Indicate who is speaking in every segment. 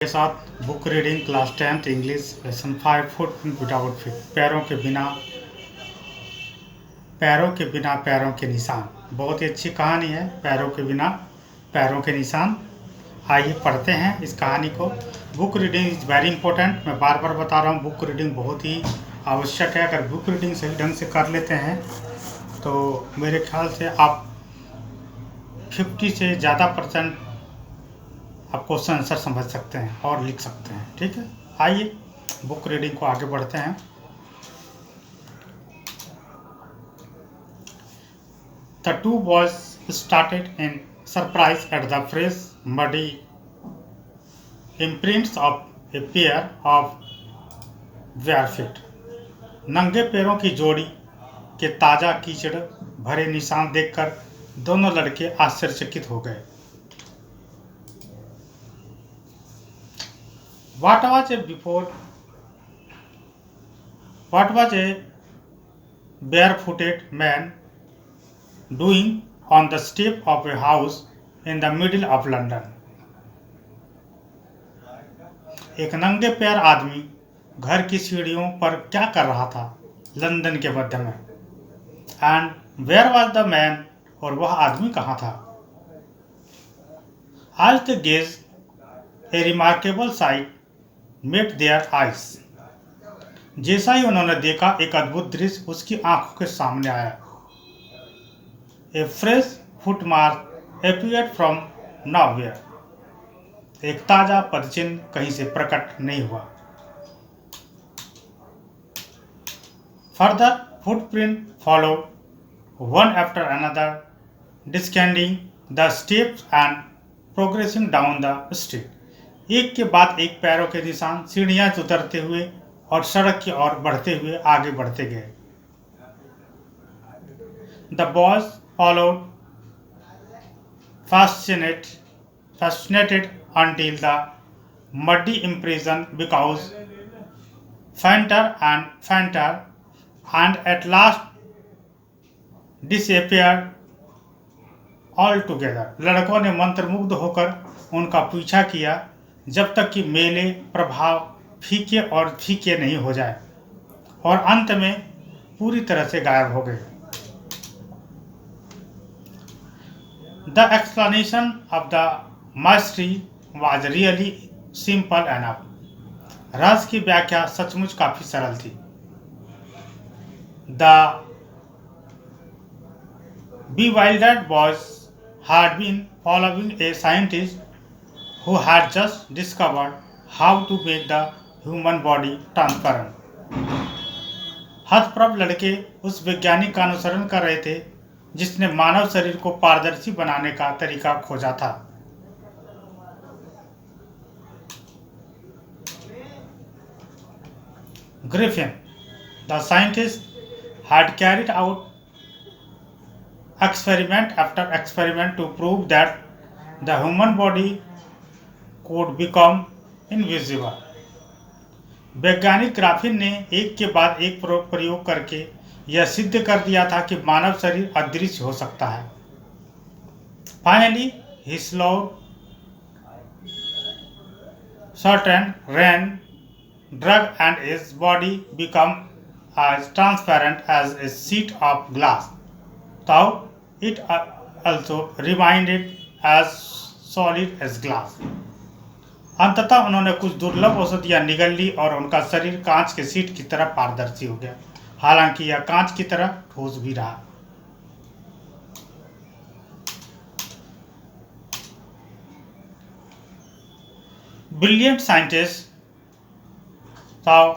Speaker 1: के साथ book reading class 10th English lesson 5 foot without feet. पैरों के बिना पैरों के निशान। बहुत ही अच्छी कहानी है, पैरों के बिना पैरों के निशान। आइए पढ़ते हैं इस कहानी को। Book reading is very important. मैं बार बार बता रहा हूँ, बुक रीडिंग बहुत ही आवश्यक है। अगर बुक रीडिंग सही ढंग से कर लेते हैं तो मेरे ख्याल से आप 50 से ज़्यादा % आप क्वेश्चन आंसर समझ सकते हैं और लिख सकते हैं। ठीक है, आइए बुक रीडिंग को आगे बढ़ते हैं। The two boys started in surprise at the fresh, muddy imprints of a pair of bare feet. नंगे पैरों की जोड़ी के ताज़ा कीचड़ भरे निशान देखकर दोनों लड़के आश्चर्यचकित हो गए। What was a barefooted man doing on the step of a house in the middle of London? एक नंगे पैर आदमी घर की सीढ़ियों पर क्या कर रहा था लंदन के मध्य में। And where was the man, और वह आदमी कहाँ था। As the gaze a remarkable sight met their eyes. जैसा ही उन्होंने देखा, एक अद्भुत दृश्य उसकी आंखों के सामने आया। A fresh footmark appeared from nowhere. एक ताजा पदचिन्ह कहीं से प्रकट नहीं हुआ। Further footprint followed one after another, descending the steps and progressing down the street. एक के बाद एक पैरों के निशान सीढ़ियां उतरते हुए और सड़क की ओर बढ़ते हुए आगे बढ़ते गए। The boys followed fascinated until the muddy impression because fainter and at last disappeared altogether. लड़कों ने मंत्रमुग्ध होकर उनका पीछा किया जब तक कि मेले प्रभाव फीके और फीके नहीं हो जाए और अंत में पूरी तरह से गायब हो गए। The explanation of the mystery was really simple enough. रहस्य की व्याख्या सचमुच काफी सरल थी। The bewildered boys had been following a scientist who had just discovered how to make the human body transparent. हतप्रभ लड़के उस वैज्ञानिक का अनुसरण कर रहे थे जिसने मानव शरीर को पारदर्शी बनाने का तरीका खोजा था। Griffin, the scientist, had carried out experiment after experiment to prove that the human body could become invisible. वैज्ञानिक ग्राफिन ने एक के बाद एक प्रयोग करके यह सिद्ध कर दिया था कि मानव शरीर अदृश्य हो सकता है। Finally, he swallowed certain rain drug and his body became as transparent as a sheet of glass, though it also remained as solid as glass. अंततः उन्होंने कुछ दुर्लभ औषधियां निगल ली और उनका शरीर कांच के शीट की तरह पारदर्शी हो गया, हालांकि यह कांच की तरह ठोस भी रहा। Brilliant scientist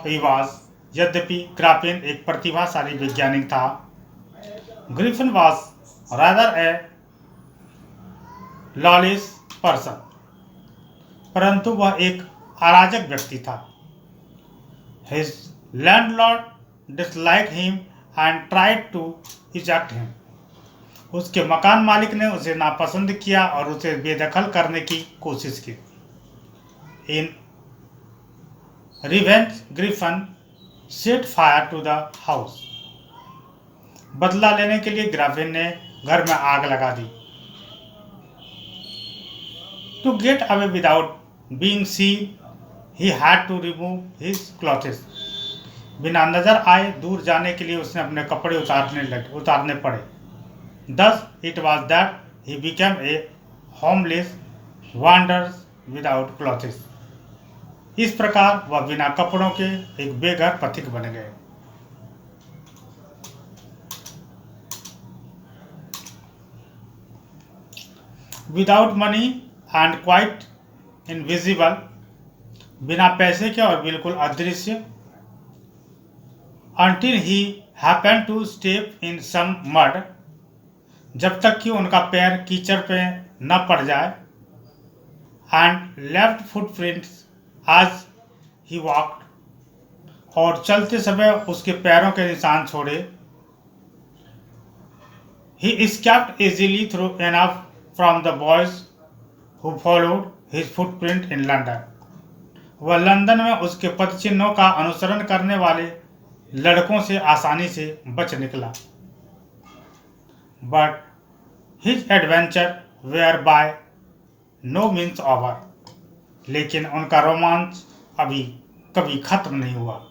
Speaker 1: he was. यद्यपि ग्राफिन एक प्रतिभाशाली वैज्ञानिक था, Griffin was rather A lawless person, परंतु वह एक अराजक व्यक्ति था। His landlord disliked him and tried to eject him. उसके मकान मालिक ने उसे नापसंद किया और उसे बेदखल करने की कोशिश की। In revenge, Griffin set fire to the house. बदला लेने के लिए ग्राफिन ने घर में आग लगा दी। To get away without being seen, he had to remove his clothes. बिना नजर आए दूर जाने के लिए उसने अपने कपड़े उतारने पड़े. Thus it was that he became a homeless wanderer without clothes. इस प्रकार वह बिना कपड़ों के एक बेघर पथिक बन गए. Without money and quite invisible, बिना पैसे के और बिल्कुल अदृश्य. Until he happened to step in some mud, जब तक कि उनका पैर कीचड़ पे न पड़ जाए. And left footprints as he walked, और चलते समय उसके पैरों के निशान छोड़े. He escaped easily through enough from the boys who followed his footprint in London. वह लंदन में उसके पदचिन्हों का अनुसरण करने वाले लड़कों से आसानी से बच निकला. But his adventure were by no means over. लेकिन उनका रोमांच अभी कभी खत्म नहीं हुआ.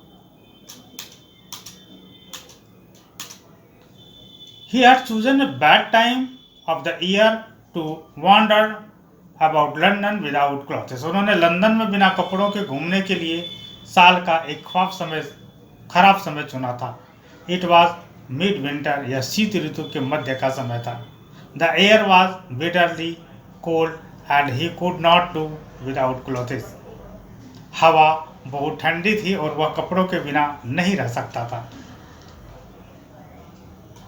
Speaker 1: He had chosen a bad time of the year to wander about London without clothes. उन्होंने लंदन में बिना कपड़ों के घूमने के लिए साल का एक खराब समय चुना था. It was midwinter या शीत ऋतु के मध्य का समय था. The air was bitterly cold and he could not do without clothes. हवा बहुत ठंडी थी और वह कपड़ों के बिना नहीं रह सकता था.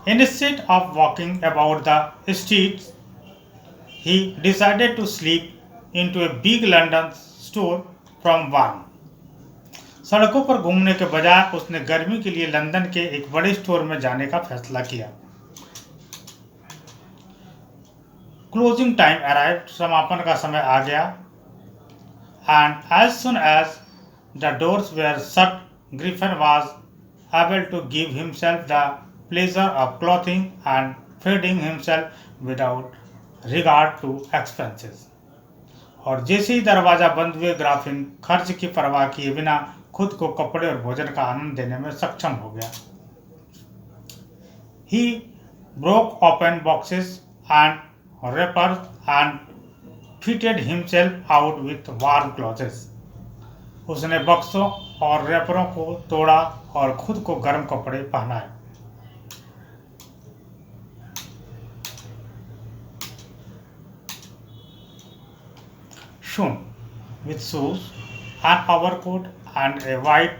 Speaker 1: Instead of walking about the streets, he decided to sleep into a big London store from warm. सड़कों पर घूमने के बजाय उसने गर्मी के लिए लंदन के एक बड़े स्टोर में जाने का फैसला किया. Closing time arrived. समापन का समय आ गया. And as soon as the doors were shut, Griffin was able to give himself the pleasure of clothing and feeding himself without regard to expenses. और जैसे ही दरवाजा बंद हुए, ग्राफिन खर्च की परवाह किए बिना खुद को कपड़े और भोजन का आनंद देने में सक्षम हो गया. He broke open boxes and wrappers and fitted himself out with warm clothes. उसने बक्सों और रैपरों को तोड़ा और खुद को गर्म कपड़े पहनाए. Soon, with shoes, an overcoat and a white,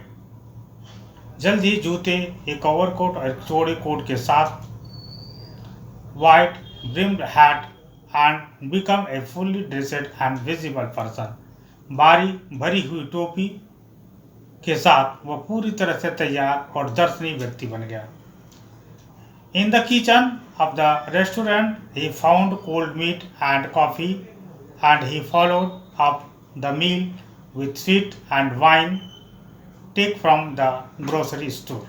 Speaker 1: जल्द ही जूते, एक ओवरकोट और एक चौड़े कोट के साथ, white brimmed hat and become a fully dressed and visible person. बारी भरी हुई टोपी के साथ वह पूरी तरह से तैयार और दर्शनीय व्यक्ति बन गया. In the kitchen of the restaurant, he found cold meat and coffee, and he followed up the meal with sweet and wine take from the grocery store.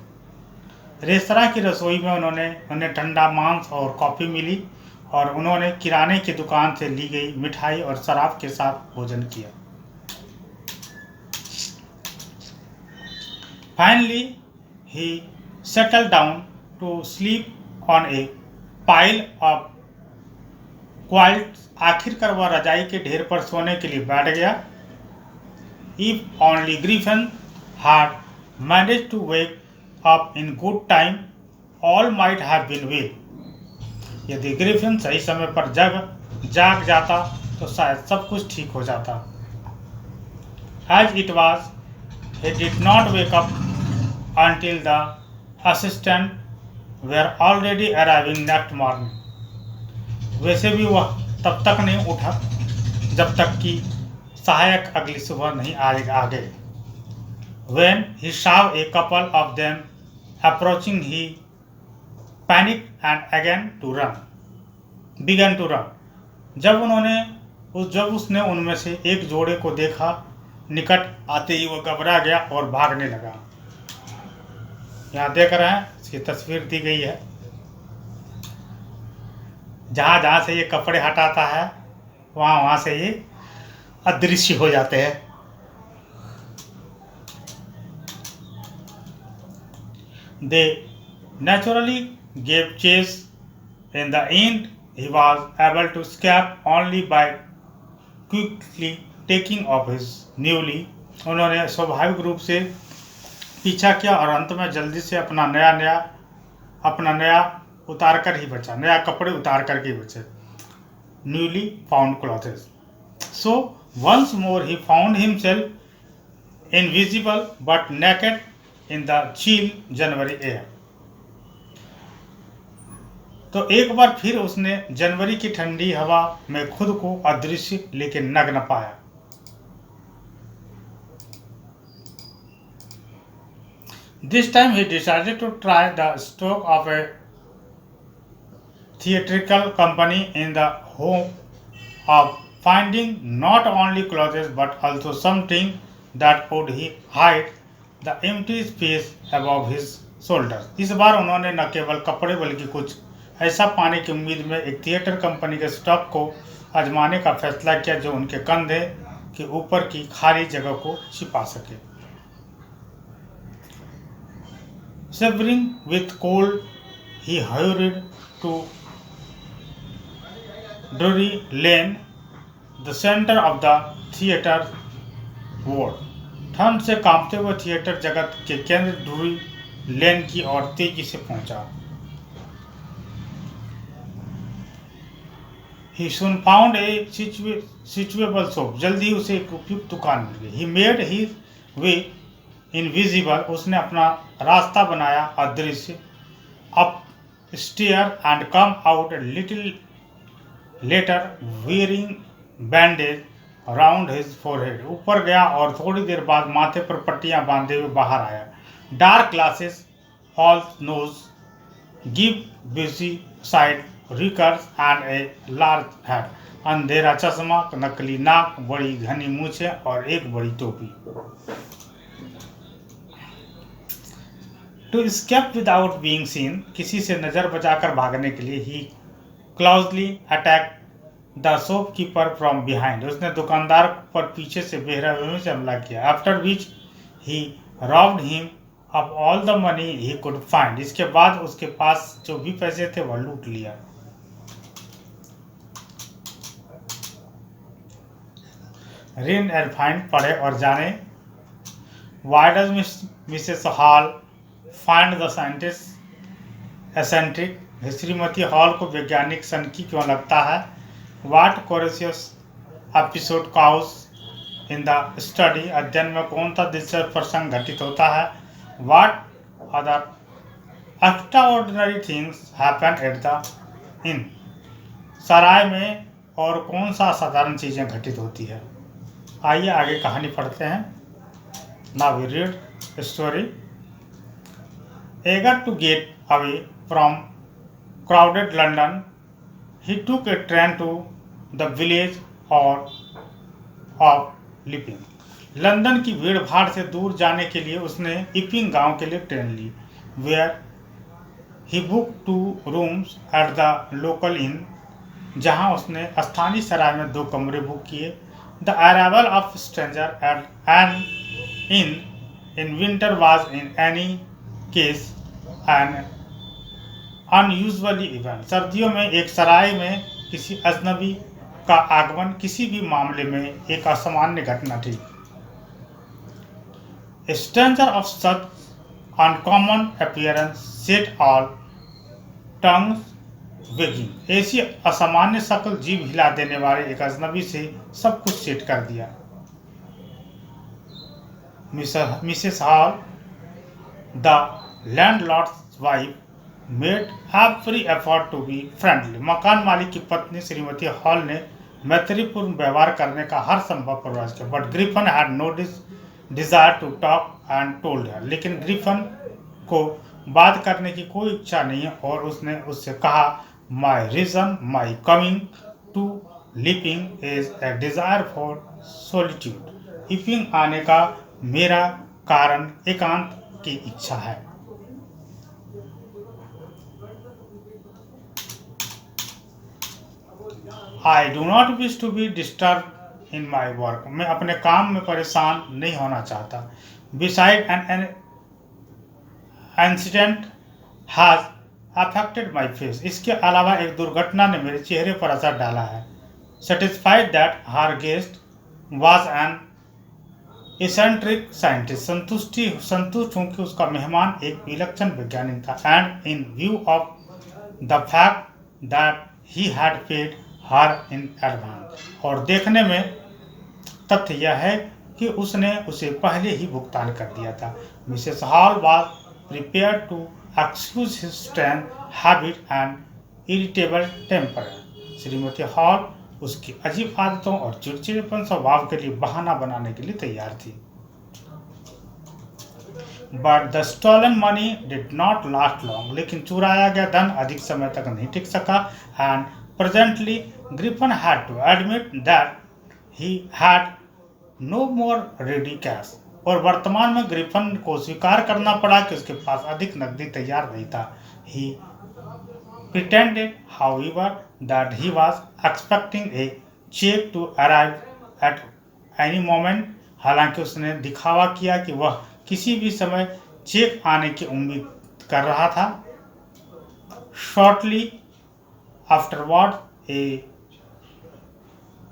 Speaker 1: Restaurant की रसोई में उन्हें ठंडा मांस और कॉफी मिली और उन्होंने किराने की दुकान से ली गई मिठाई और शराब के साथ भोजन किया. Finally, he settled down to sleep on a pile of quilts. आखिरकार वह रजाई के ढेर पर सोने के लिए बैठ गया. If only Griffin had managed to wake up in good time, all might have been well. यदि ग्रिफिन सही समय पर जाग जाता तो शायद सब कुछ ठीक हो जाता. As it was, he did not wake up until the assistants were already arriving next morning. वैसे भी वह तब तक नहीं उठा जब तक कि सहायक अगली सुबह नहीं आ गए. When he saw a couple of them approaching, he panicked and began to run. जब उसने उनमें से एक जोड़े को देखा, निकट आते ही वह घबरा गया और भागने लगा. यहाँ देख रहे हैं, इसकी तस्वीर दी गई है. जहाँ से ये कपड़े हटाता है वहाँ से ये अदृश्य हो जाते हैं। They naturally gave chase. In the end, he was able to escape only by quickly taking off his newly। उन्होंने स्वाभाविक रूप से पीछा किया और अंत में जल्दी से अपना नया उतार कर ही बचा, नया कपड़े उतार करके ही बचे। Newly found clothes. So once more he found himself invisible but naked in the chill January air. तो एक बार फिर उसने जनवरी की ठंडी हवा में खुद को अदृश्य लेकिन नग्न पाया। This time he decided to try the stroke of a theatrical company in the hope of finding not only clothes but also something that would hide the empty space above his shoulders। इस बार उन्होंने न केवल कपड़े बल्कि कुछ ऐसा पाने की उम्मीद में एक थिएटर कंपनी के स्टॉक को आजमाने का फैसला किया जो उनके कंधे के ऊपर की खाली जगह को छिपा सके। Shivering with cold, he hurried to Drury Lane, the center of the theatre world। ठंड से कांपते हुए थिएटर जगत के केंद्र ड्रूरी लेन की ओर तेजी से पहुंचा। He soon found a situable shop। जल्दी उसे एक उपयुक्त दुकान मिल गई। He made his way invisible. उसने अपना रास्ता बनाया अदृश्य। Upstairs and come out little later wearing bandage around his forehead. ऊपर गया और थोड़ी देर बाद माथे पर पट्टियां बांधे हुए बाहर आया। Dark glasses, false nose, give busy side whiskers and a large head. अंधेरा चश्मा, नकली नाक, बड़ी घनी मूछें और एक बड़ी टोपी। To escape without being seen, किसी से नजर बचाकर भागने के लिए ही closely attack the shopkeeper from behind. उसने दुकानदार पर पीछे से बेरहमी से हमला किया। After which he robbed him of all the money he could find. इसके बाद उसके पास जो भी पैसे थे वह लूट लिया। रीड एंड फाइंड, पढ़े और जाने। Why does Mrs Hall find the scientist eccentric. Shrimati Hall को वैज्ञानिक सनकी क्यों लगता है। What curious episode occurs in the study. अध्ययन में कौन सा दिलचस्प प्रसंग घटित होता है। What other extraordinary things happen at the inn. सराय में और कौन सा असाधारण चीज़ें घटित होती है। आइए आगे कहानी पढ़ते हैं। Now we read story. Eager to get away from crowded London, he took a train to the village of Epping। London की भीड़ भाड़ से दूर जाने के लिए उसने इपिंग गांव के लिए ट्रेन ली। Where he booked 2 rooms at the local inn, जहां उसने स्थानीय सराय में 2 कमरे बुक किए। The arrival of stranger at an inn in winter was in any case an unusual event। सर्दियों में एक सराय में किसी अजनबी का आगमन किसी भी मामले में एक असामान्य घटना थी। A stranger of such uncommon appearance set all tongues wagging। ऐसी असामान्य शक्ल जीभ हिला देने वाले एक अजनबी से सब कुछ सेट कर दिया। Mrs Hall the landlord's wife made every effort to be friendly. मकान मालिक की पत्नी श्रीमती हॉल ने मैत्रीपूर्ण व्यवहार करने का हर संभव प्रयास किया। But Griffin had no desire to talk and told her. लेकिन ग्रिफन को बात करने की कोई इच्छा नहीं है और उसने उससे कहा, my reason my coming to Iping is a desire for solitude. Iping आने का मेरा कारण एकांत की इच्छा है। I do not wish to be disturbed in my work, मैं अपने काम में परेशान नहीं होना चाहता. Beside an incident has affected my face, इसके अलावा एक दुर्घटना ने मेरे चेहरे पर असर डाला है. Satisfied that her guest was an eccentric scientist, संतुष्ट हूँ कि उसका मेहमान एक विलक्षण वैज्ञानिक था. And in view of the fact that he had paid her in advance, और देखने में तथ्य यह है कि उसने उसे पहले ही भुगतान कर दिया था. Mrs Hall was prepare to excuse his strength, habit and irritable temper, श्रीमती हॉल उसकी अजीब आदतों और चिड़चिड़ेपन स्वभाव के लिए बहाना बनाने के लिए तैयार थी. But the stolen money did not last long, लेकिन चुराया गया धन अधिक समय तक नहीं टिक सका. And presently Griffin had to admit that he had no more ready cash, और वर्तमान में ग्रिफन को स्वीकार करना पड़ा कि उसके पास अधिक नकदी तैयार नहीं था. ही pretended, however, that he was expecting a check to arrive at any moment, हालांकि उसने दिखावा किया कि वह किसी भी समय चेक आने की उम्मीद कर रहा था. Shortly afterward, a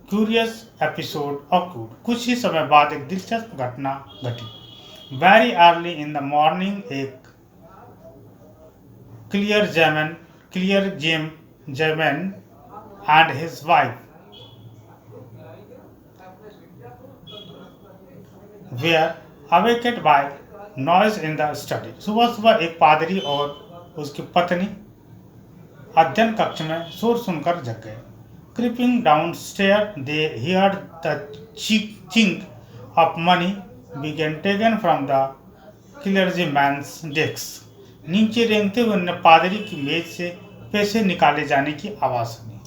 Speaker 1: curious episode occurred. कुछ ही समय बाद एक दिलचस्प घटना घटी. Very early in the morning, एक Clear German and his wife were awakened by noise in the study. सुबह एक पादरी और उसकी पत्नी अध्ययन कक्ष में शोर सुनकर जग गए. Creeping downstairs, they heard the chink of money being taken from the clergyman's desk. नीचे रेंगते हुए उन्होंने पादरी की मेज से पैसे निकाले जाने की आवाज सुनी.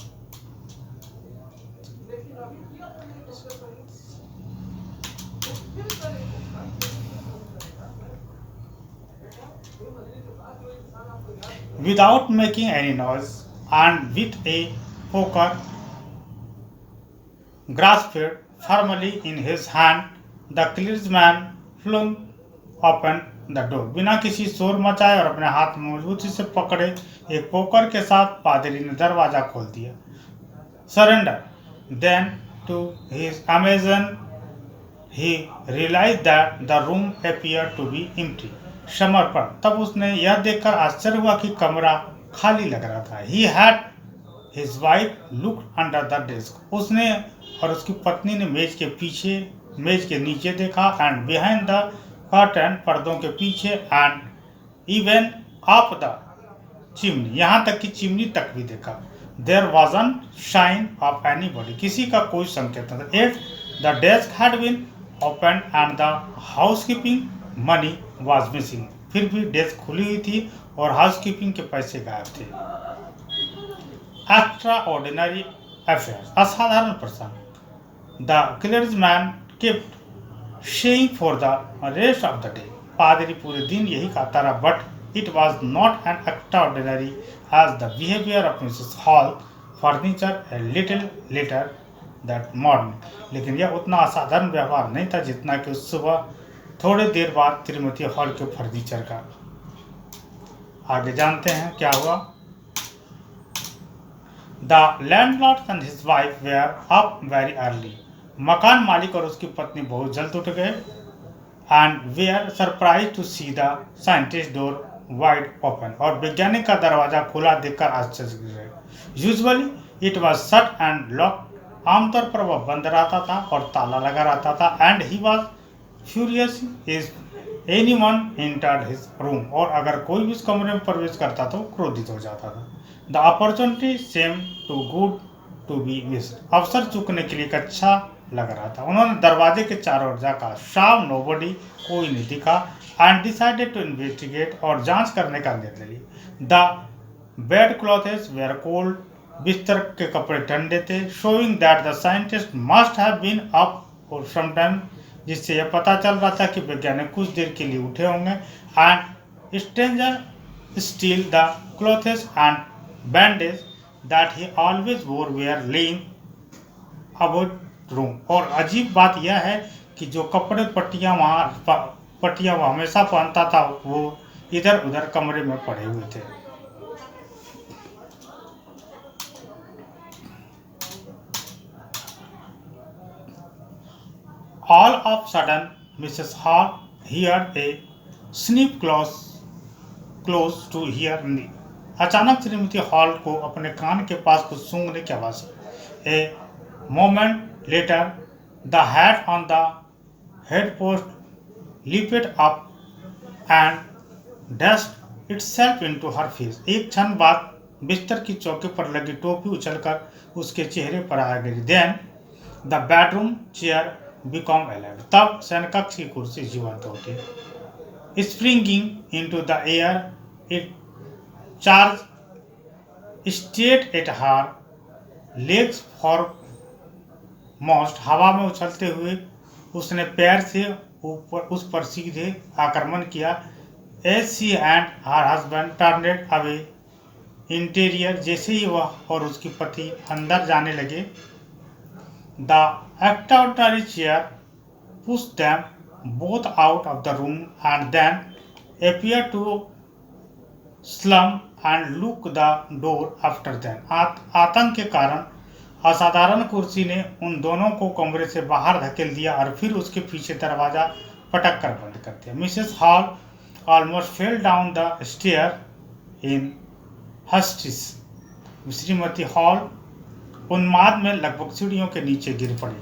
Speaker 1: Without making any noise and with a poker grasped firmly in his hand, the clergyman flung open the door. बिना किसी शोर मचाए और अपने हाथ में मजबूती से पकड़े एक पोकर के साथ पादरी ने दरवाजा खोल दिया. Surrender. Then to his amazement he realise that the room appear to be empty. समर्पण. तब उसने यह देखकर आश्चर्य हुआ कि कमरा खाली लग रहा था. He had his wife looked under the desk. उसने और उसकी पत्नी ने मेज के नीचे देखा. एंड बिहाइंड द कर्टन, पर्दों के पीछे. And even up the chimney, यहाँ तक कि चिमनी तक भी देखा. There was no sign of anybody, किसी का कोई संकेत न था. At the desk had been open and the housekeeping money was missing, फिर भी डेस्क खुली हुई थी और हाउसकीपिंग के पैसे गायब थे. एक्स्ट्रा ऑर्डिनरी अफेयर, असाधारण प्रसंग. The clergyman kept saying for the rest of the day, पादरी पूरे दिन यही कहता रहा. But it was not an extraordinary as the behaviour of Mrs Hall furniture a little later that morning, लेकिन यह उतना असाधारण व्यवहार नहीं था जितना कि उस सुबह थोड़ी देर बाद श्रीमती हॉल के फर्नीचर का. आगे जानते हैं क्या हुआ. The landlord and his wife were up very early, मकान मालिक और उसकी पत्नी बहुत जल्द उठ गए. And they are surprise to see the scientist door wide open, और वैज्ञानिक का दरवाजा खुला देखकर आश्चर्य गए. Usually it was shut and lock, आमतौर पर वह बंद रहता था और ताला लगा रहता था. And he was furious is anyone entered his room, और अगर कोई भी उस कमरे में प्रवेश करता तो क्रोधित हो जाता था. The opportunity seem too good to be missed, अवसर चूकने के लिए एक अच्छा लग रहा था. उन्होंने दरवाजे के चारों ओर जाकर शाम नोबडी, कोई नहीं दिखा. एंड डिसाइडेड टू इन्वेस्टिगेट, और जांच करने का निर्णय लिया. The bed clothes were cold, बिस्तर के कपड़े ठंडे थे. Showing that the scientist must have been up for some time, जिससे यह पता चल रहा था कि वैज्ञानिक कुछ देर के लिए उठे होंगे. And stranger steel the clothes and bandage that he always वोर वेयर लेइंग अबाउट रूम। और अजीब बात यह है कि जो कपड़े पट्टियाँ वो हमेशा पहनता था, वो इधर उधर कमरे में पड़े हुए थे। All of sudden, Mrs. Hall heard a sniff close to her knee. अचानक श्रीमती हॉल को अपने कान के पास कुछ सूंघने की आवाज हुई। A moment later, the hat on the headpost leaped up and dashed itself into her face. एक क्षण बाद बिस्तर की चौकी पर लगी टोपी उछलकर उसके चेहरे पर आ गई। Then the bedroom chair became alive. तब शयनकक्ष की कुर्सी जीवंत उठी। Springing into the air, it charged straight at her legs foremost. हवा में उछलते हुए उसने पैर से ऊपर उस पर सीधे आक्रमण किया। As she and her husband turned away interior, जैसे ही वह और उसकी पति अंदर जाने लगे, the extraordinary chair pushed them both out of the room and then appeared to slam and lock the door after them. आतंक के कारण असाधारण कुर्सी ने उन दोनों को कमरे से बाहर धकेल दिया और फिर उसके पीछे दरवाजा पटक कर बंद कर दिया। Mrs Hall almost fell down the stair in hysterics. Shrimati Hall उन्माद में लगभग सीढ़ियों के नीचे गिर पड़ी।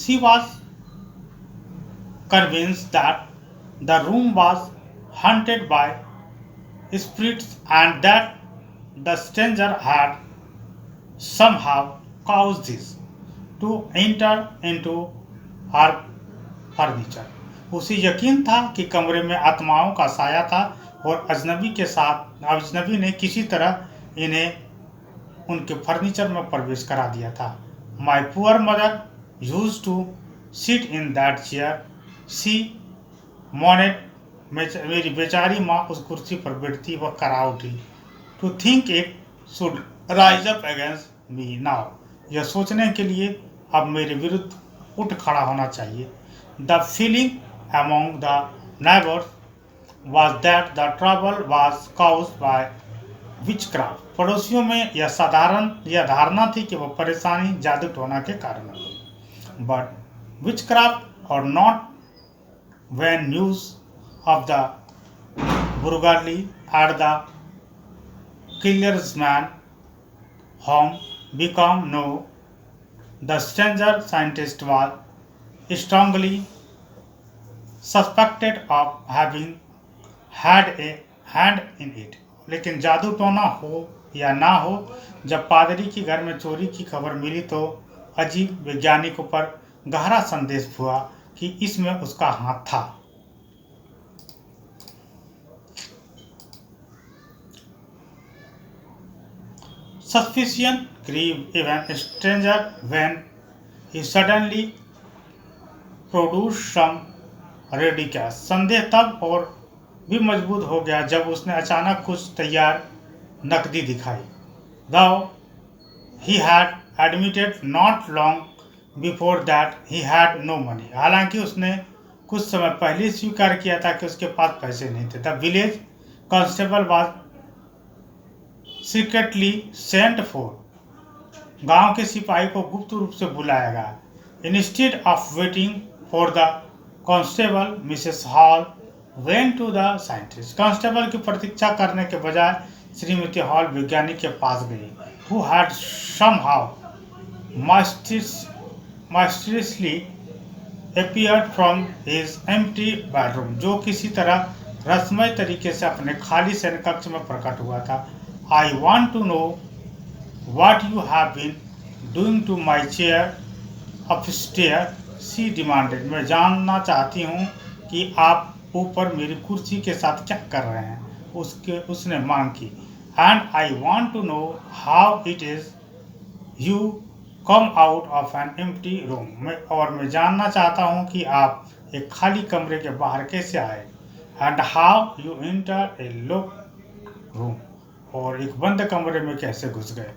Speaker 1: She was convinced that the room was haunted by spirits and that the stranger had somehow caused this to enter into her furniture. उसे यकीन था कि कमरे में आत्माओं का साया था और अजनबी ने किसी तरह इन्हें उनके फर्नीचर में प्रवेश करा दिया था। My poor mother used to sit in that chair. She moaned. मेरी बेचारी माँ उस कुर्सी पर बैठती वह करा उठी। To think it should rise up against me now. यह सोचने के लिए अब मेरे विरुद्ध उठ खड़ा होना चाहिए। The feeling among the neighbors was that the trouble was caused by witchcraft. पड़ोसियों में यह धारणा थी कि वह परेशानी जादू टोना के कारण हुई। But witchcraft or not, when news of the burglary at the Killer's home became known, the stranger scientist was strongly suspected of having had a hand in it. लेकिन जादू टोना हो या ना हो, जब पादरी के घर में चोरी की खबर मिली तो अजीब वैज्ञानिकों पर गहरा संदेश हुआ कि इसमें उसका हाथ था। Suspicion grew even stranger when he suddenly produced some ready cash. संदेह तब और भी मजबूत हो गया जब उसने अचानक कुछ तैयार नकदी दिखाई। Though he had admitted not long before that he had no money. हालांकि उसने कुछ समय पहले स्वीकार किया था कि उसके पास पैसे नहीं थे। The village constable was secretly sent for. गांव के सिपाही को गुप्त रूप से बुलाया गया। Instead of waiting for the constable, Mrs. Hall went to the scientist. Constable की प्रतीक्षा करने के बजाय श्रीमती हॉल वैज्ञानिक के पास गई, who had somehow mysteriously appeared from his empty bedroom. जो किसी तरह रहस्यमय तरीके से अपने खाली शयन कक्ष में प्रकट हुआ था। I want to know what you have been doing to my chair upstairs, she demanded. मैं जानना चाहती हूँ कि आप ऊपर मेरी कुर्सी के साथ क्या कर रहे हैं, उसने मांग की। And I want to know how it is you come out of an empty room. और मैं जानना चाहता हूँ कि आप एक खाली कमरे के बाहर कैसे आए। And how you enter a locked room. और एक बंद कमरे में कैसे घुस गए।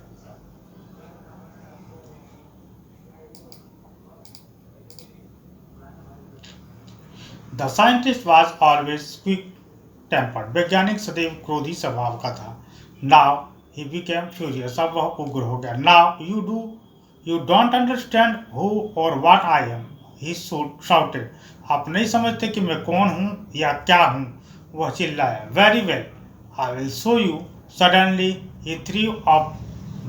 Speaker 1: The scientist was always quick tempered. वैज्ञानिक सदैव क्रोधी स्वभाव का था। Now he became furious. अब वह उग्र हो गया। Now you don't understand who or what I am, he shouted. आप नहीं समझते कि मैं कौन हूँ या क्या हूँ, वह चिल्लाया। Very well, I will show you. Suddenly he through up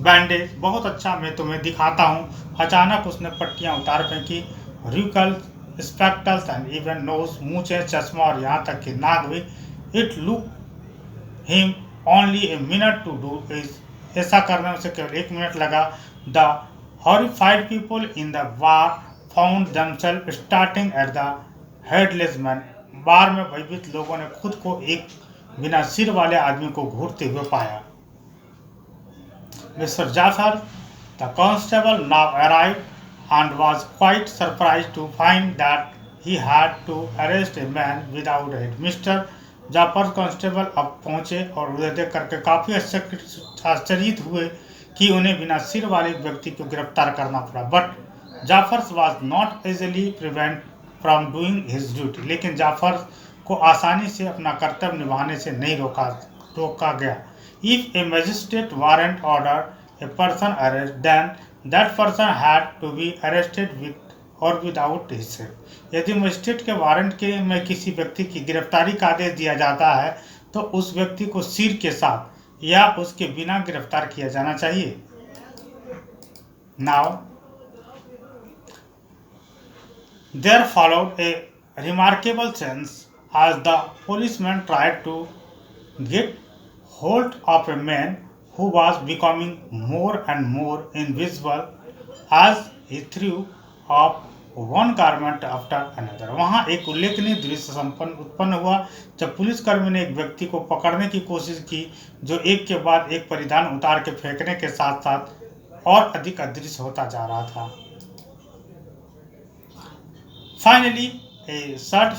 Speaker 1: bandage. बहुत अच्छा, मैं तुम्हें दिखाता हूँ। अचानक उसने पट्टियाँ उतार फेंकी। रिकल स्पेक्टल्स एंड इवन नोज, मूछें, चश्मा और यहाँ तक कि नाक भी। It look him only a minute to do is. ऐसा करने में उसे केवल 1 मिनट लगा। The horrified people in the bar found themselves starting at the headless man. Bar में भयभीत लोगों ने खुद को एक बिना सिर वाले आदमी को घूरते हुए पाया। Mr. Jafar, the constable, now arrived and was quite surprised to find that he had to arrest a man without a head. Mr Jaffer constable अब पहुंचे और उन्हें देख करके काफ़ी आश्चर्यित हुए कि उन्हें बिना सिर वाले व्यक्ति को गिरफ्तार करना पड़ा। But Jaffer was not easily prevent from doing his duty. लेकिन जाफर को आसानी से अपना कर्तव्य निभाने से नहीं रोका गया। If a magistrate warrant ordered a person arrested, then that person had to be arrested with or without his head. यदि मजिस्ट्रेट के वारंट के में किसी व्यक्ति की गिरफ्तारी का आदेश दिया जाता है तो उस व्यक्ति को सिर के साथ या उसके बिना गिरफ्तार किया जाना चाहिए। Now there followed a remarkable sense as the policeman tried to get hold of a man who was becoming more and more invisible as he threw up one garment after another. वहाँ एक उल्लेखनीय दृश्य उत्पन्न हुआ जब पुलिसकर्मी ने एक व्यक्ति को पकड़ने की कोशिश की जो एक के बाद एक परिधान उतार के फेंकने के साथ साथ और अधिक अदृश्य होता जा रहा था। Finally, a short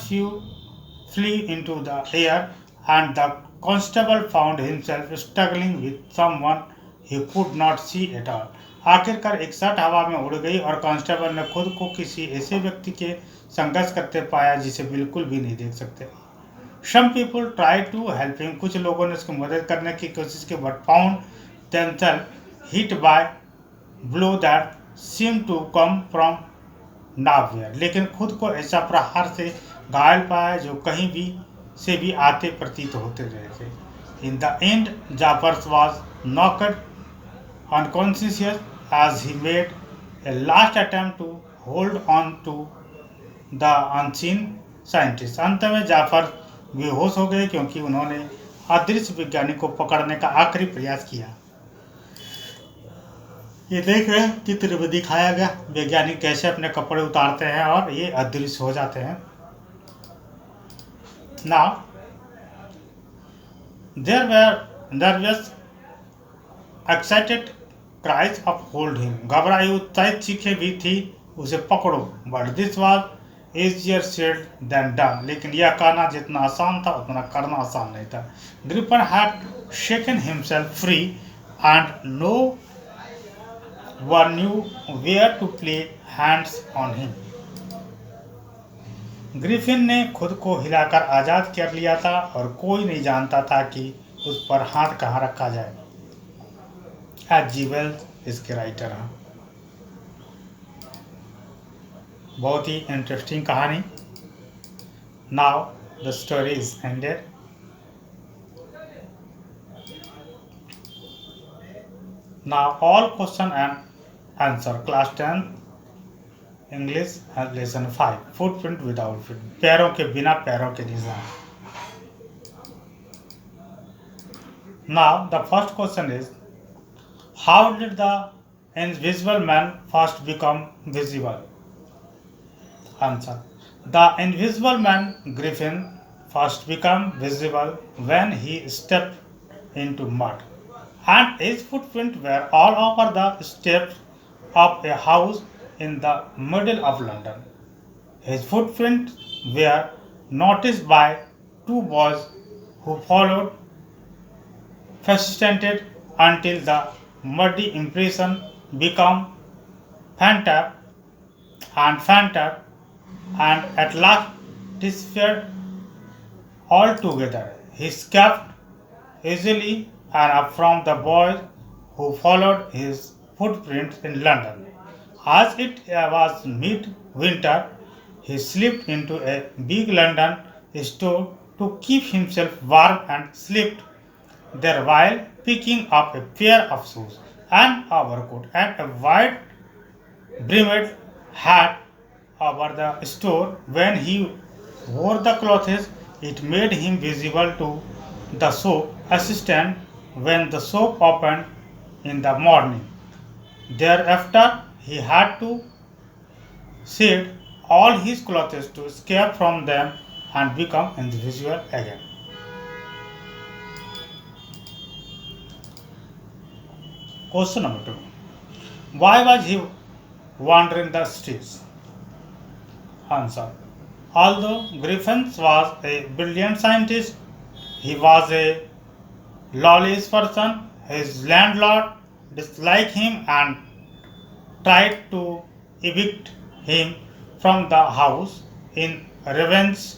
Speaker 1: flew into the air and the constable found himself struggling with someone he could not see at all. आखिरकार एक शर्ट हवा में उड़ गई और कांस्टेबल ने खुद को किसी ऐसे व्यक्ति के संघर्ष करते पाया जिसे बिल्कुल भी नहीं देख सकते। Some people tried to help him. कुछ लोगों ने उसकी मदद करने की कोशिश की but found themselves hit by blow that seemed to come from nowhere. लेकिन खुद को ऐसा प्रहार से घायल पाया जो कहीं भी से भी आते प्रतीत होते रहे थे। In the end, Jafar was knocked unconscious as he made a last attempt to hold on to the unseen scientist. अंत में जाफर बेहोश हो गए क्योंकि उन्होंने अदृश्य वैज्ञानिक को पकड़ने का आखिरी प्रयास किया। ये देख रहे हैं चित्र में दिखाया गया वैज्ञानिक कैसे अपने कपड़े उतारते हैं और ये अदृश्य हो जाते हैं। Now there was excited cries of hold him. घबराई उत्साहित चीखें भी थी उसे पकड़ो। But this was easier said than done. लेकिन यह कहना जितना आसान था उतना करना आसान नहीं था। Griffin had shaken himself free and no one knew where to play hands on him. Griffin ने खुद को हिलाकर आज़ाद कर लिया था और कोई नहीं जानता था कि उस पर हाथ कहाँ रखा जाए। H.G. Wells इसके राइटर हैं। बहुत ही इंटरेस्टिंग कहानी। Now the story is ended. Now all question and answer class 10 English lesson 5 footprint without feet. पैरों के बिना पैरों के निशान। Now the first question is how did the invisible man first become visible? Answer. The invisible man Griffin first became visible when he stepped into mud, and his footprints were all over the steps of a house in the middle of London. His footprints were noticed by two boys who followed persisted until the muddy impression became fainter and fainter and at last disappeared altogether. He escaped easily and from the boys who followed his footprints in London. As it was mid-winter, he slipped into a big London store to keep himself warm and slept there while picking up a pair of shoes, an overcoat, and a wide brimmed hat over the store. When he wore the clothes, it made him visible to the shop assistant when the shop opened in the morning. Thereafter, he had to shed all his clothes to escape from them and become invisible again. Question number 2. Why was he wandering the streets? Answer. Although Griffin was a brilliant scientist, he was a lawless person. His landlord disliked him and tried to evict him from the house. In revenge,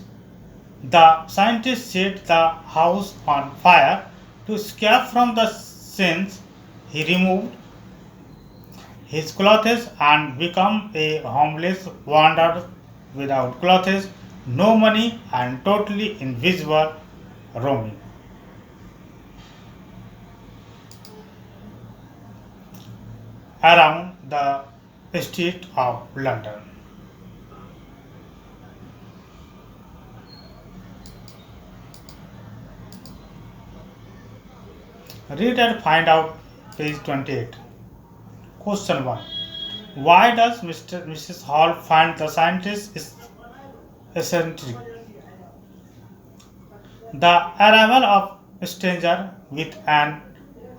Speaker 1: the scientist set the house on fire. To escape from the scenes, he removed his clothes and became a homeless wanderer without clothes, no money, and totally invisible, roaming around the streets of London. Read and find out page 28. Question 1. Why does Mrs. Hall find the scientist eccentric? The arrival of a stranger with an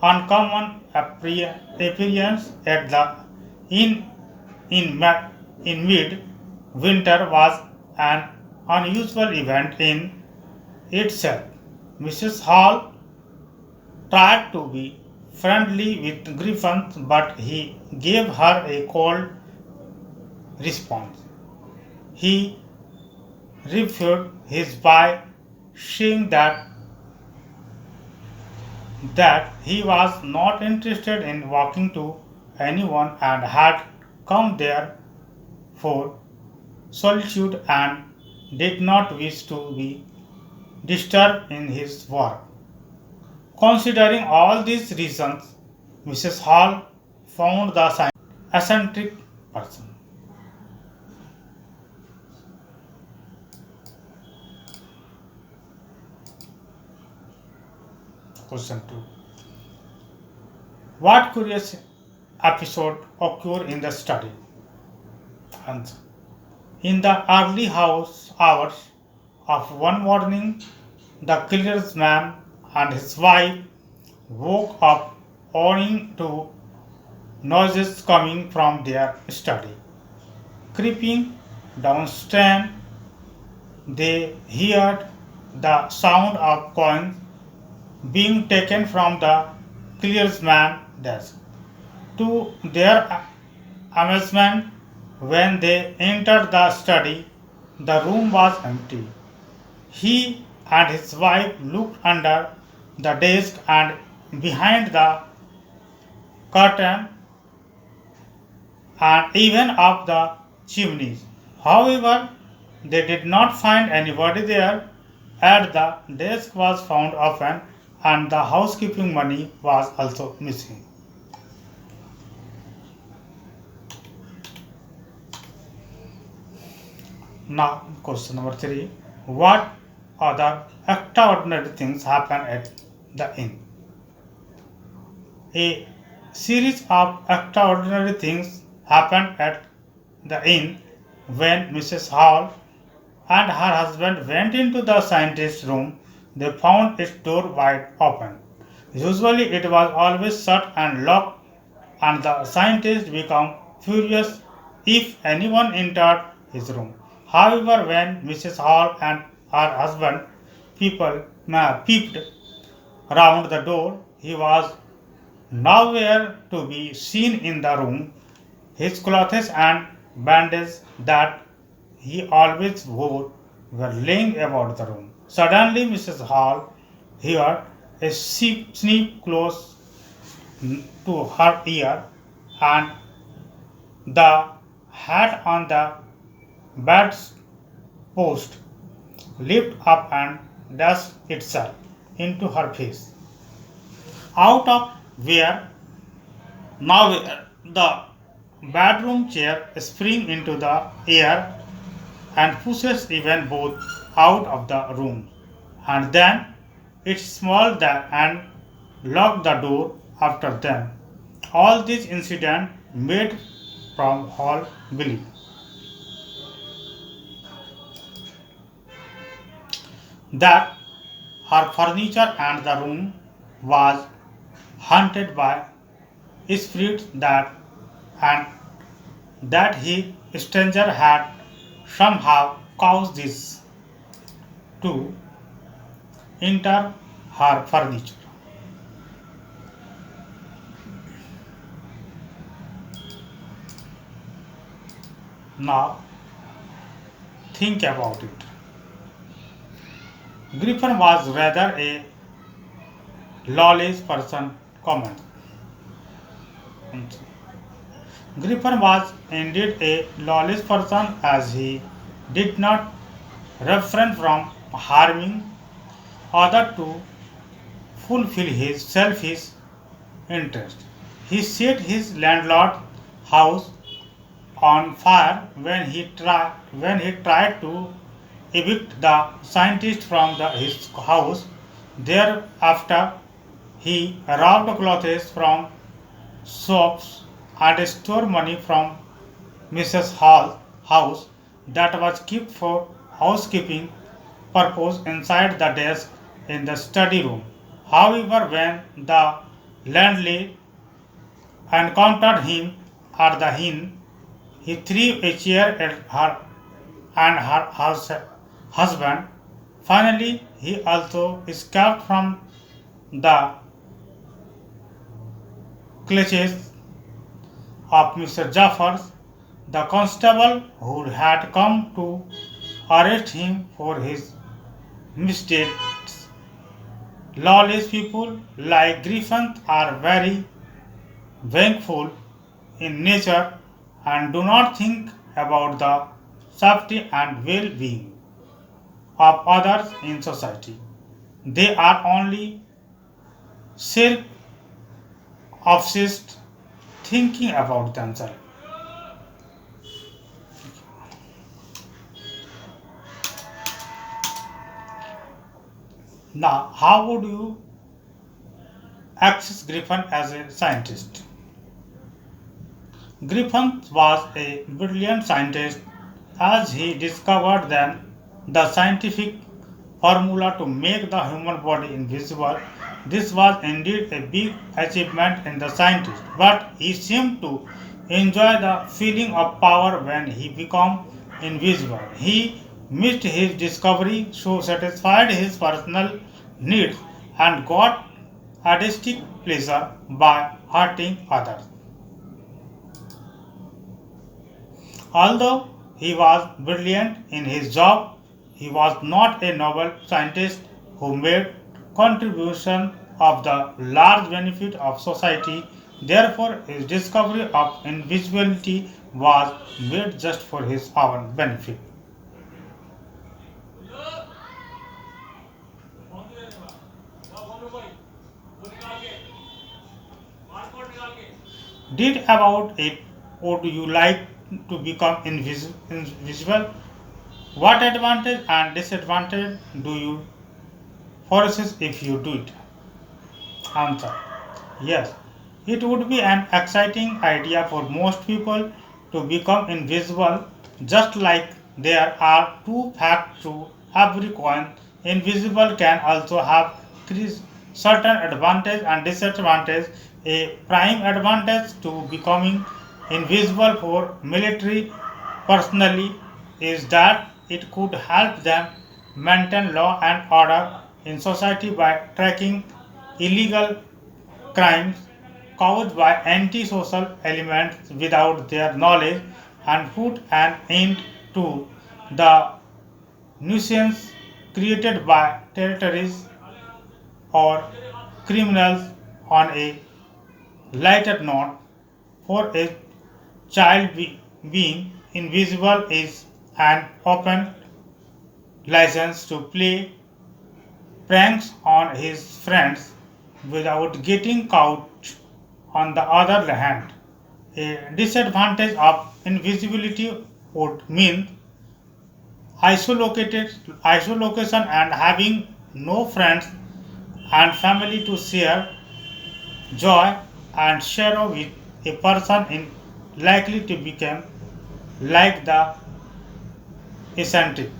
Speaker 1: uncommon appearance at the inn in mid-winter was an unusual event in itself. Mrs. Hall tried to be friendly with Griffin, but he gave her a cold response. He refuted his by saying that he was not interested in walking to anyone and had come there for solitude and did not wish to be disturbed in his work. Considering all these reasons, Mrs. Hall found the eccentric person. Question 2. What curious episode occurred in the study? Answer. In the early hours of one morning, the clearsman and his wife woke up owing to noises coming from their study. Creeping downstairs, they heard the sound of coins being taken from the clearsman's desk. To their amazement, when they entered the study, the room was empty. He and his wife looked under the desk and behind the curtain and even up the chimneys. However, they did not find anybody there, and the desk was found open and the housekeeping money was also missing. Now, question number 3. What other extraordinary things happen at the inn? A series of extraordinary things happened at the inn when Mrs. Hall and her husband went into the scientist's room. They found its door wide open. Usually it was always shut and locked, and the scientist became furious if anyone entered his room. However, when Mrs. Hall and her husband peeped round the door, he was nowhere to be seen in the room. His clothes and bandages that he always wore were laying about the room. Suddenly, Mrs. Hall heard a sneak close to her ear, and the hat on the bedpost lifted up and dashed itself into her face. Out of where now the bedroom chair springs into the air and pushes even both out of the room, and then it smalled and locked the door after them. All this incident made from Hall believe that her furniture and the room was haunted by spirits and that he stranger had somehow caused this to enter her furniture. Now think about it. Griffin was rather a lawless person. Comment. Griffin was indeed a lawless person as he did not refrain from harming others to fulfill his selfish interest. He set his landlord's house on fire when he tried to evict the scientist from his house. Thereafter, he robbed clothes from shops and stole money from Mrs. Hall's house that was kept for housekeeping purpose inside the desk in the study room. However, when the landlady encountered him at the inn, he threw a chair at her and her husband. Finally, he also escaped from the clutches of Mr. Jaffers, the constable who had come to arrest him for his misdeeds. Lawless people like Griffin are very vengeful in nature and do not think about the safety and well-being of others in society. They are only self-obsessed, thinking about themselves. Now, how would you access Griffin as a scientist? Griffin was a brilliant scientist as he discovered then the scientific formula to make the human body invisible. This was indeed a big achievement in the scientist, but he seemed to enjoy the feeling of power when he became invisible. He missed his discovery, so satisfied his personal needs and got artistic pleasure by hurting others. Although he was brilliant in his job, he was not a Nobel scientist who made contribution of the large benefit of society. Therefore, his discovery of invisibility was made just for his own benefit. Did about it, would you like to become invisible? What advantage and disadvantage do you foresee if you do it? Answer. Yes, it would be an exciting idea for most people to become invisible, just like there are two facts to every coin. Invisible can also have certain advantage and disadvantage. A prime advantage to becoming invisible for military personally is that it could help them maintain law and order in society by tracking illegal crimes caused by antisocial elements without their knowledge and put an end to the nuisance created by terrorists or criminals. On a lighter note, for a child being invisible is an open license to play pranks on his friends without getting caught. On the other hand, a disadvantage of invisibility would mean isolation and having no friends and family to share joy and sorrow with. A person is likely to become like the eccentric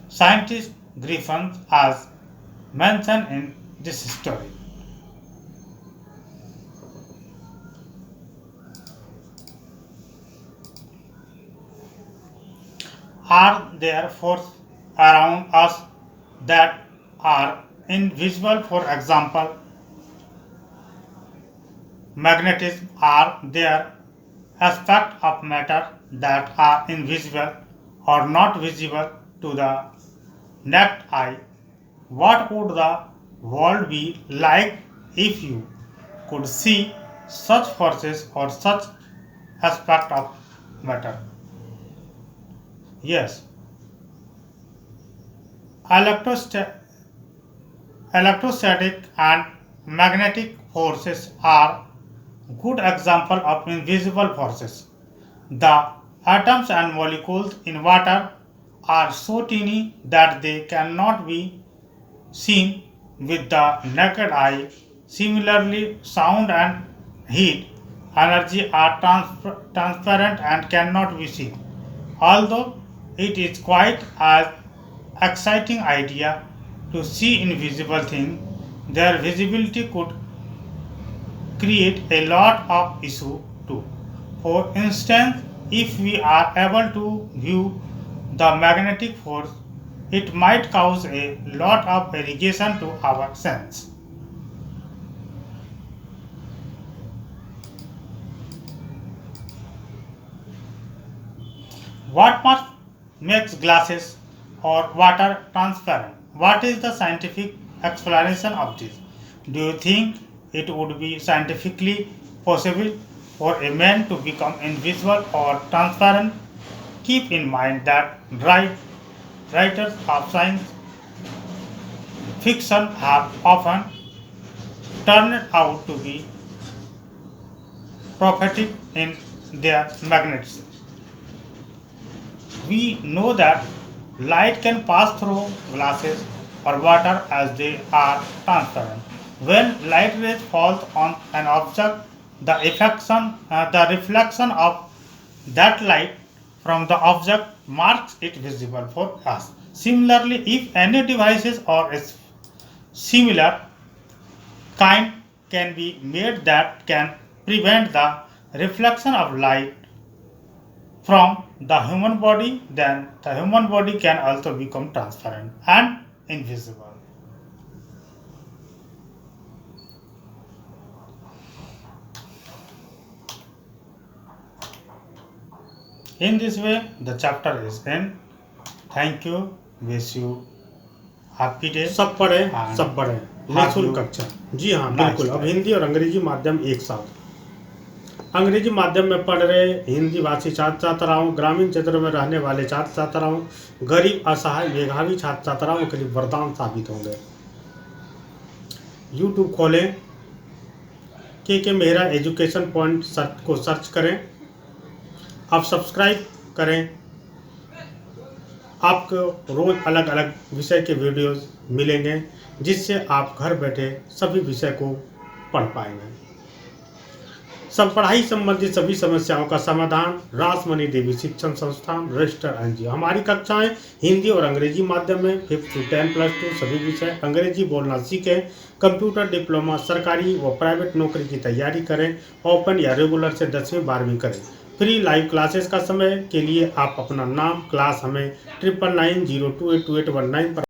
Speaker 1: scientist Griffin, as mentioned in this story. Are there forces around us that are invisible? For example, magnetism. Are there aspects of matter that are invisible or not visible to the naked eye? What would the world be like if you could see such forces or such aspect of matter? Yes, electrostatic and magnetic forces are good example of invisible forces. The atoms and molecules in water are so tiny that they cannot be seen with the naked eye. Similarly, sound and heat energy are transparent and cannot be seen. Although it is quite an exciting idea to see invisible things, their visibility could create a lot of issue too. For instance, if we are able to view the magnetic force, it might cause a lot of irrigation to our sense. What makes glasses or water transparent? What is the scientific explanation of this? Do you think it would be scientifically possible for a man to become invisible or transparent? Keep in mind that writers of science fiction have often turned out to be prophetic in their magnetism. We know that light can pass through glasses or water as they are transparent. When light rays fall on an object, the reflection of that light from the object marks it visible for us. Similarly, if any devices or a similar kind can be made that can prevent the reflection of light from the human body, then the human body can also become transparent and invisible. In this way, the chapter is end. Thank you. Wish you happy day.
Speaker 2: सब पढ़े
Speaker 1: and
Speaker 2: सब पढ़े
Speaker 1: have
Speaker 2: निःशुल्क
Speaker 1: you
Speaker 2: कक्षा। जी हाँ,
Speaker 1: nice
Speaker 2: बिल्कुल। अब
Speaker 1: day.
Speaker 2: Hindi और अंग्रेजी माध्यम एक साथ। अंग्रेजी माध्यम में पढ़ रहे हिंदी भाषी छात्र छात्राओं, ग्रामीण क्षेत्र में रहने वाले छात्र छात्राओं, गरीब, असहाय, मेधावी छात्र छात्राओं के लिए वरदान साबित होंगे। यूट्यूब खोलें, के मेहरा एजुकेशन पॉइंट को सर्च करें। आप सब्सक्राइब करें। आपको रोज़ अलग अलग विषय के वीडियोस मिलेंगे, जिससे आप घर बैठे सभी विषय को पढ़ पाएंगे। सब पढ़ाई संबंधित सभी समस्याओं का समाधान रासमणि देवी शिक्षण संस्थान रजिस्टर एनजीओ। हमारी कक्षाएं हिंदी और अंग्रेजी माध्यम में 5th to 10+2 सभी विषय। अंग्रेजी बोलना सीखें, कंप्यूटर डिप्लोमा, सरकारी व प्राइवेट नौकरी की तैयारी करें, ओपन या रेगुलर से 10वीं 12वीं करें। फ्री लाइव क्लासेस का समय के लिए आप अपना नाम, क्लास हमें 9990282819 पर